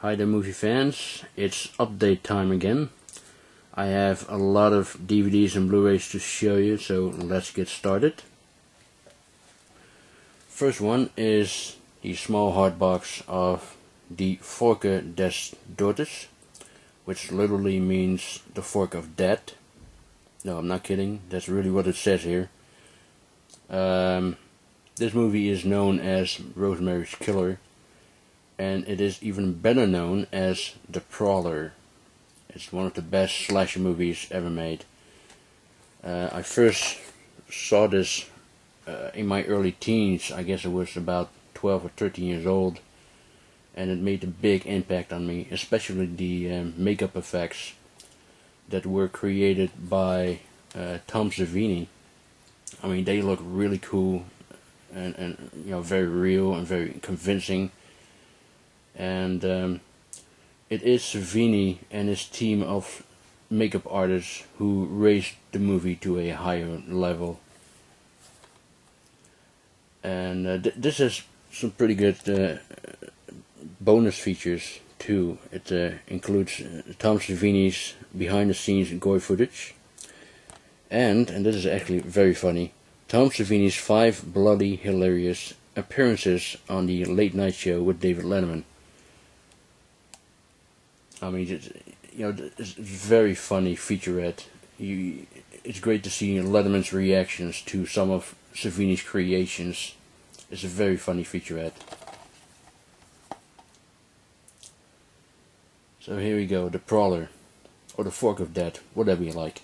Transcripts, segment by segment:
Hi there movie fans, it's update time again. I have a lot of DVDs and Blu-rays to show you, so let's get started. First one is the small hard box of the Forke des Dodes, which literally means the fork of death. No, I'm not kidding, that's really what it says here. This movie is known as Rosemary's Killer, and it is even better known as The Prowler. It's one of the best slasher movies ever made. I first saw this in my early teens. I guess I was about 12 or 13 years old, and it made a big impact on me, especially the makeup effects that were created by Tom Savini. I mean, they look really cool and very real and very convincing. And it is Savini and his team of makeup artists who raised the movie to a higher level. And this has some pretty good bonus features too. It includes Tom Savini's behind the scenes gore footage, and this is actually very funny, Tom Savini's 5 bloody hilarious appearances on the Late Night Show with David Letterman. I mean, it's very funny featurette. It's great to see Letterman's reactions to some of Savini's creations. It's a very funny featurette. So here we go, The Prowler, or The Fork of Death, whatever you like.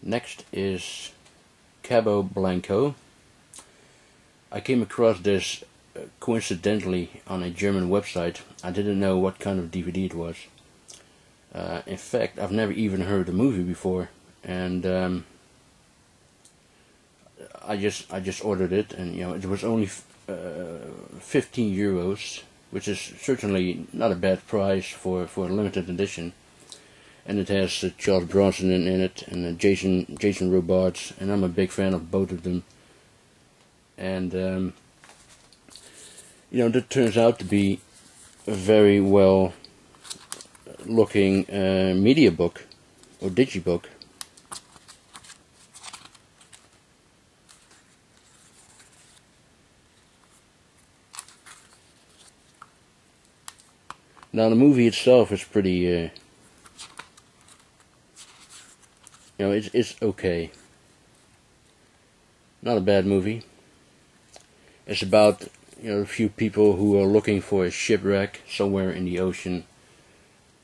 Next is Cabo Blanco. I came across this coincidentally on a German website. I didn't know what kind of DVD it was. In fact, I've never even heard the movie before, and I just ordered it, and it was only 15 euros, which is certainly not a bad price for a limited edition. And it has Charles Bronson in it, and Jason Robards, and I'm a big fan of both of them. And that turns out to be a very well looking media book or digibook. Now the movie itself is pretty it's okay. Not a bad movie. It's about a few people who are looking for a shipwreck somewhere in the ocean,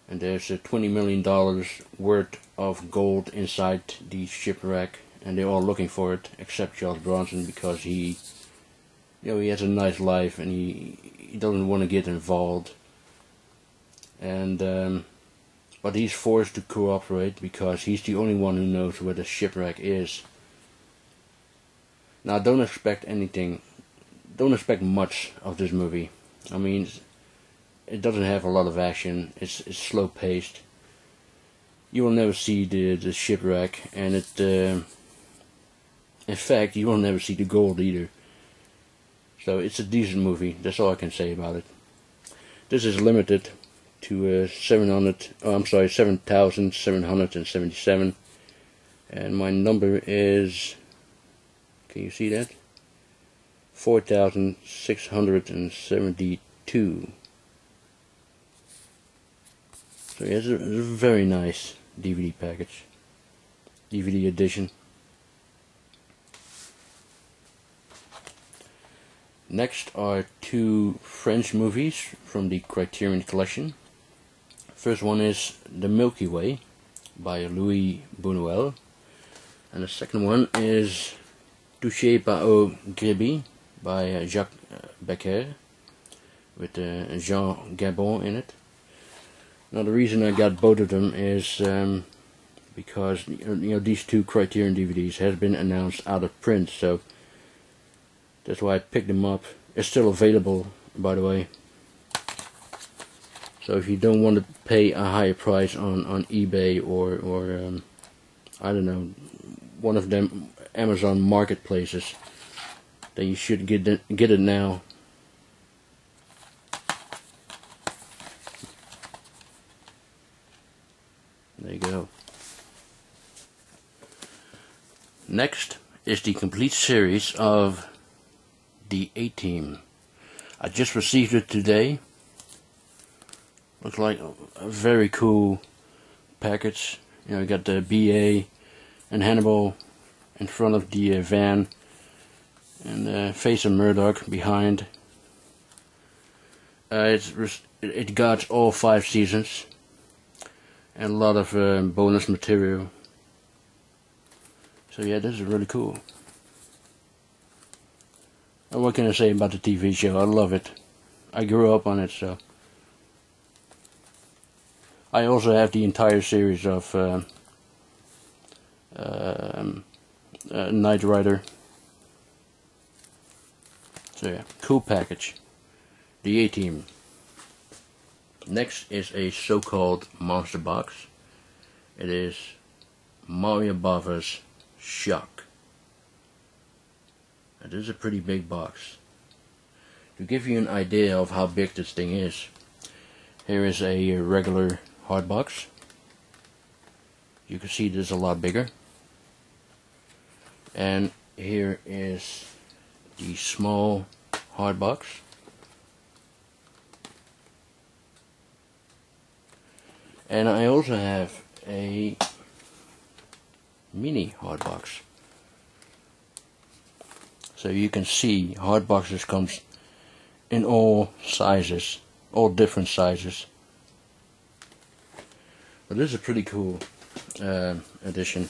and there's $20 million worth of gold inside the shipwreck, and they're all looking for it except Charles Bronson, because he has a nice life and he doesn't want to get involved, and but he's forced to cooperate because he's the only one who knows where the shipwreck is. Now don't expect much of this movie. I mean, it doesn't have a lot of action. It's slow paced. You will never see the shipwreck, and in fact, you will never see the gold either. So it's a decent movie. That's all I can say about it. This is limited to 7,777, and my number is, can you see that? 4,672. So yeah, it's a very nice DVD package, DVD edition. Next are 2 French movies from the Criterion collection. First one is The Milky Way by Louis Buñuel, and the second one is Touché par au Gribi by Jacques Becker, with Jean Gabon in it. Now the reason I got both of them is because these 2 Criterion DVDs has been announced out of print, so that's why I picked them up. It's still available, by the way. So if you don't want to pay a higher price on eBay or I don't know, one of them Amazon marketplaces, then you should get it now. There you go. Next is the complete series of the A-Team. I just received it today. Looks like a very cool package. You know, you got the BA and Hannibal in front of the van, and the face of Murdoch behind. It got all 5 seasons and a lot of bonus material. So yeah, this is really cool. And what can I say about the TV show? I love it. I grew up on it, so. I also have the entire series of Knight Rider. So yeah, cool package. The A-Team. Next is a so-called monster box. It is Mario Bava's Shock. Now, this is a pretty big box. To give you an idea of how big this thing is, here is a regular hard box. You can see this is a lot bigger. And here is the small hard box. And I also have a mini hard box. So you can see hard boxes comes in all sizes, all different sizes. But this is a pretty cool edition.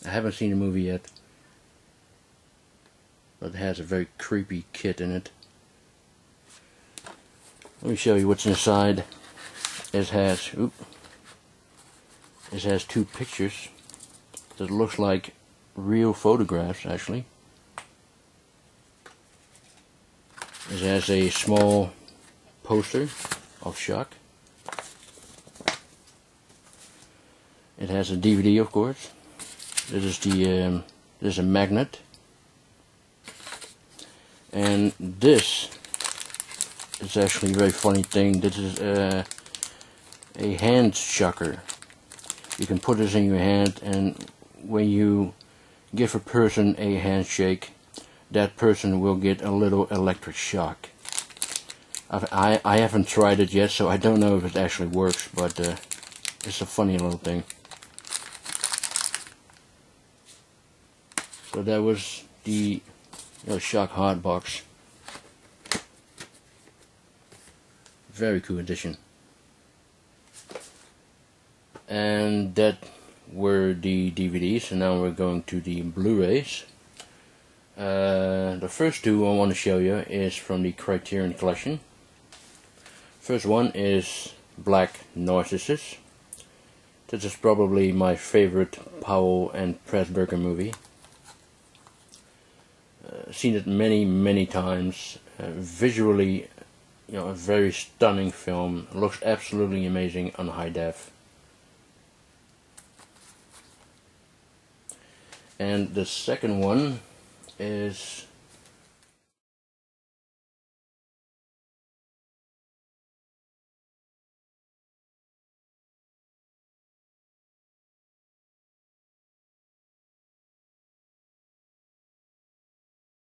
I haven't seen the movie yet, but it has a very creepy kid in it. Let me show you what's inside. It has 2 pictures that looks like real photographs, actually. It has a small poster of Shock. It has a DVD, of course. This is this is a magnet, and this is actually a very funny thing. This is a hand shocker. You can put this in your hand, and when you give a person a handshake, that person will get a little electric shock. I haven't tried it yet, so I don't know if it actually works, but it's a funny little thing. So that was the Shock hard box. Very cool edition. And that were the DVDs, and now we're going to the Blu-rays. The first 2 I want to show you is from the Criterion collection. First one is Black Narcissus. This is probably my favorite Powell and Pressburger movie. Seen it many times. Visually, a very stunning film. It looks absolutely amazing on high def. And the second one is